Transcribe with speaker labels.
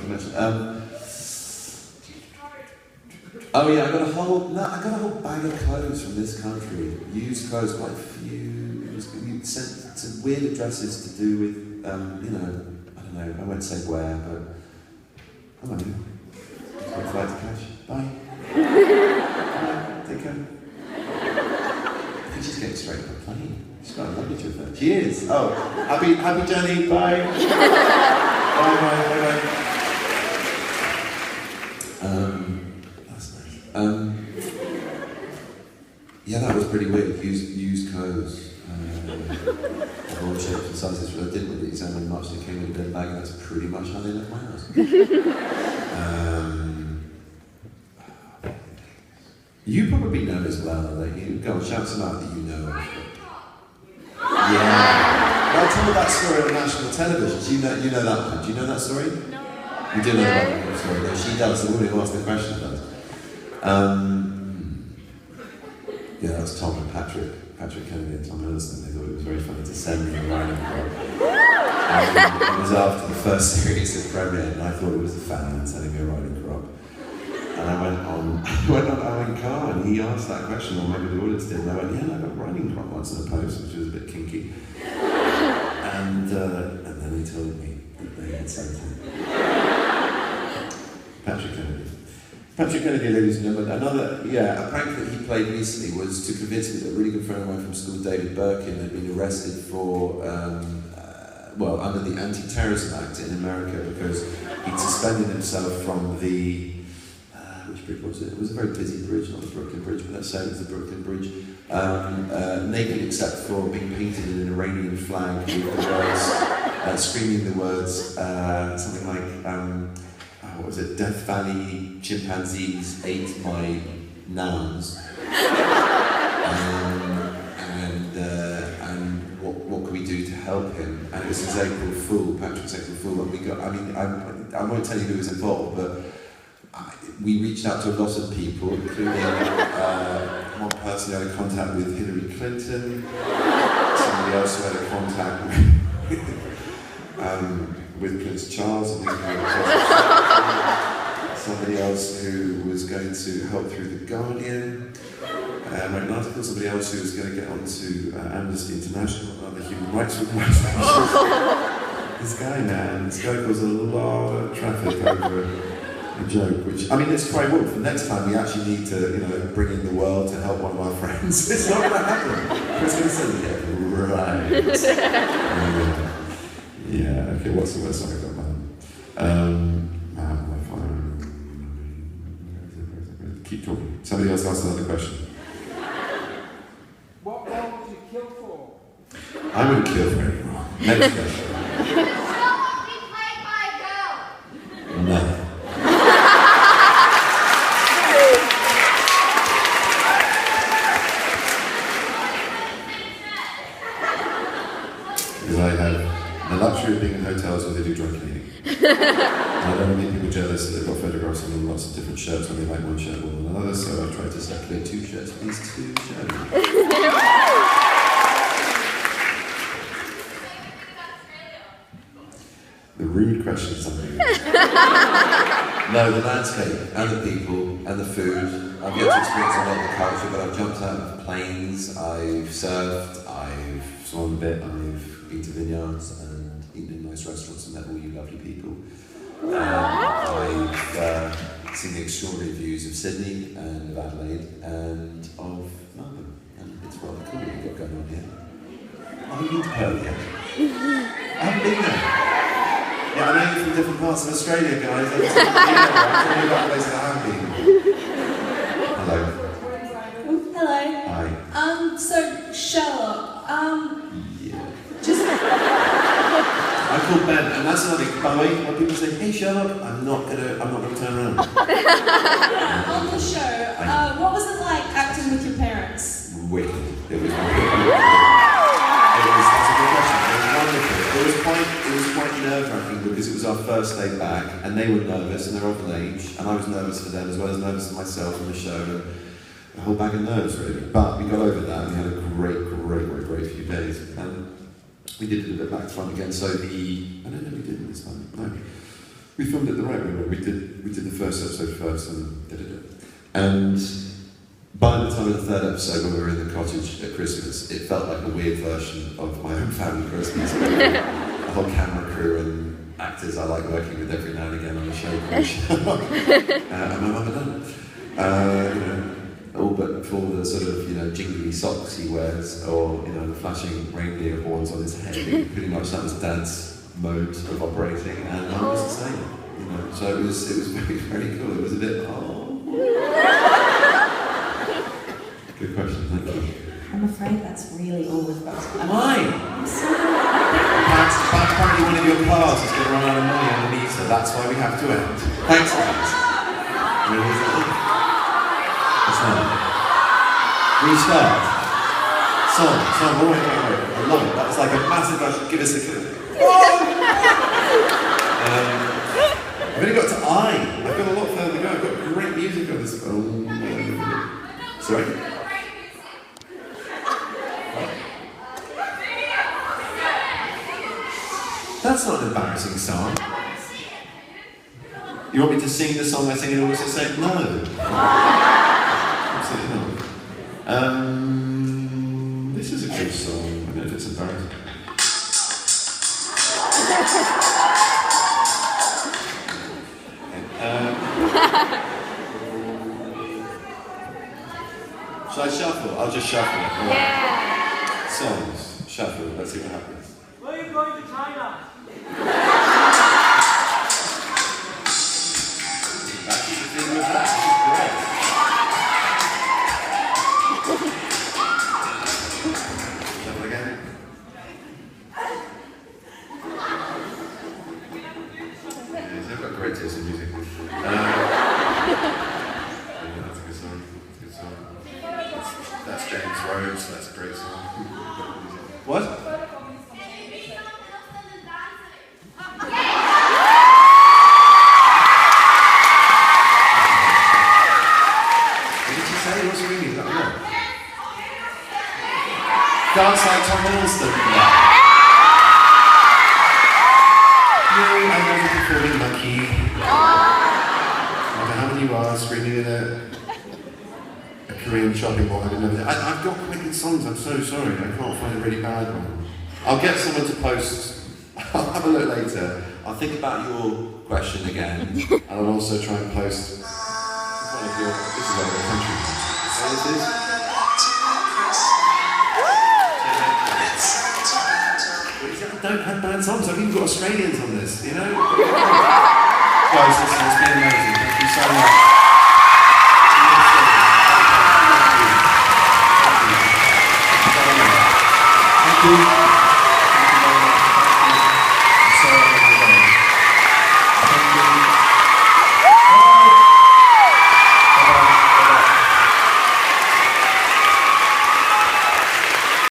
Speaker 1: to mention. Oh yeah, I got a whole bag of clothes from this country. Used clothes, quite a few. We sent some weird addresses to do with, I don't know. I won't say where, but I don't know. I'll fly to catch. Bye. Bye. Take care. I think she's getting straight on the plane. She's got a luggage with her. She is. Oh, happy journey. Bye. Bye. That's nice. Yeah, that was pretty weird. Used clothes. Of all shapes and sizes. I didn't really examine much. They came in a bed bag, and that's pretty much how they left my house. You probably know as well, don't you? Go on, shout some out that you know. Yeah. Well, I told that story on national television. Do you know that one? Do you know that story? No. You do know that story? No, she does. The woman who asked the question does. Yeah, that was Tom and Patrick Kennedy and Tom Hiddleston. They thought it was very funny to send me a riding crop. It was after the first series had premiered, and I thought it was a fan sending me a riding crop. And I went on our car, and he asked that question, or maybe the audience did, and I went, yeah, I got a riding crop once in a post, which was a bit kinky. And then he told me that they had sent it. Patrick Kennedy, ladies and gentlemen. A prank that he played recently was to convince me that a really good friend of mine from school, David Birkin, had been arrested for, under the Anti-Terrorism Act in America because he'd suspended himself from the, which bridge was it? It was a very busy bridge, not the Brooklyn Bridge, but let's say it was the Brooklyn Bridge, naked except for being painted in an Iranian flag with the words, screaming the words, something like, what was it? Death Valley chimpanzees ate my nouns. And what could we do to help him? And it was his April Fool, Patrick's April Fool, and we got, I won't tell you who was involved, but we reached out to a lot of people, including one person who had a contact with Hillary Clinton, somebody else who had a contact with Prince Charles, somebody else who was going to help through The Guardian, wrote an article, somebody else who was going to get onto Amnesty International and other human rights organisations. This guy caused a lot of traffic over a joke, which, it's Cry Wolf, and next time we actually need to, bring in the world to help one of our friends. It's not going to happen. Chris going to say, right. Yeah, okay, what's the worst song I got, man? Keep talking. Somebody else asked another question.
Speaker 2: What role would you kill for?
Speaker 1: I wouldn't kill for any role. Next question.
Speaker 3: Be played by a girl.
Speaker 1: No. Because I have the luxury of being in hotels where they do dry cleaning. I don't want to make people jealous that they've got photographs of them lots of different shirts when they like one shirt more than another, so I've tried to circulate 2 shirts for these 2 shows. The rude question is something. No, the landscape and the people and the food. I've yet to experience a lot of the culture, but I've jumped out of planes, I've surfed, I've swum a bit, I've been to vineyards and eaten in nice restaurants and met all you lovely people. I've seen the extraordinary views of Sydney and of Adelaide and of Melbourne, and it's rather cool what you've got going on here. Have you been to Perth yet? I haven't been there. Yeah, I know you're from different parts of Australia, guys. I'm telling you about places I haven't been. Hello.
Speaker 4: Hello.
Speaker 1: Hi.
Speaker 4: So Sherlock.
Speaker 1: Yeah.
Speaker 4: Just.
Speaker 1: I'm called Ben, and that's another thing. By the way, when people say, "Hey Sherlock," I'm not gonna turn around.
Speaker 4: On the show, what was it like acting with your parents?
Speaker 1: Wicked. It was that's a good question. It was wonderful. It was quite nerve-wracking because it was our first day back, and they were nervous, and they're of an age, and I was nervous for them as well as nervous for myself and the show, and a whole bag of nerves really. But we got over that, and we had a great few days. And we did it a bit back to front again, so I don't know if we did it this time. No. We filmed it the right way. We did the first episode first and did it. And by the time of the third episode, when we were in the cottage at Christmas, it felt like a weird version of my own family Christmas. The whole camera crew and actors I like working with every now and again on the show. And my mum and dad. You know, all but for the sort of, you know, jingly socks he wears, or, you know, the flashing reindeer horns on his head. Pretty much that was Dad's mode of operating, and I was the same. You know, so it was very, very cool. It was a bit, Good question, thank you.
Speaker 4: I'm afraid that's really all we've got.
Speaker 1: Why?
Speaker 4: I'm sorry.
Speaker 1: Apparently one of your cars is going to run out of money on the meter. That's why we have to end. Thanks, guys. Really? What's that? Restart. Song, wait. I love it. That was like a massive rush. Give us a clue. I've only got to I. I've got a lot further to go. I've got great music on this film. Sorry? That's not an embarrassing song. You want me to sing the song I sing and also say no? Absolutely not. This is a good song. I don't know if it's embarrassing. Shall I shuffle? I'll just shuffle it.
Speaker 3: Yeah.
Speaker 1: Songs. Shuffle. Let's see what happens.
Speaker 2: Where are you going to China?
Speaker 1: That's the thing with that. This is great. Shuffle again. Yeah, I've got great taste in music. That's a good song. That's James Rhodes. That's a great song. What? What did you say? What's ringing? Is that what? Dance like Tom Hiddleston. No, I never performing Lucky. I don't know how many you are screaming in a Korean shopping mall. I've got quite good songs, I'm so sorry. I can't find a really bad one. I'll get someone to post. I'll have a look later. I'll think about your question again. And I'll also try and post one of your, this is one of your country. So this is? I don't have bad songs. I've even got Australians on this, you know? Guys, listen, it's been amazing. Thank you so much. Thank you.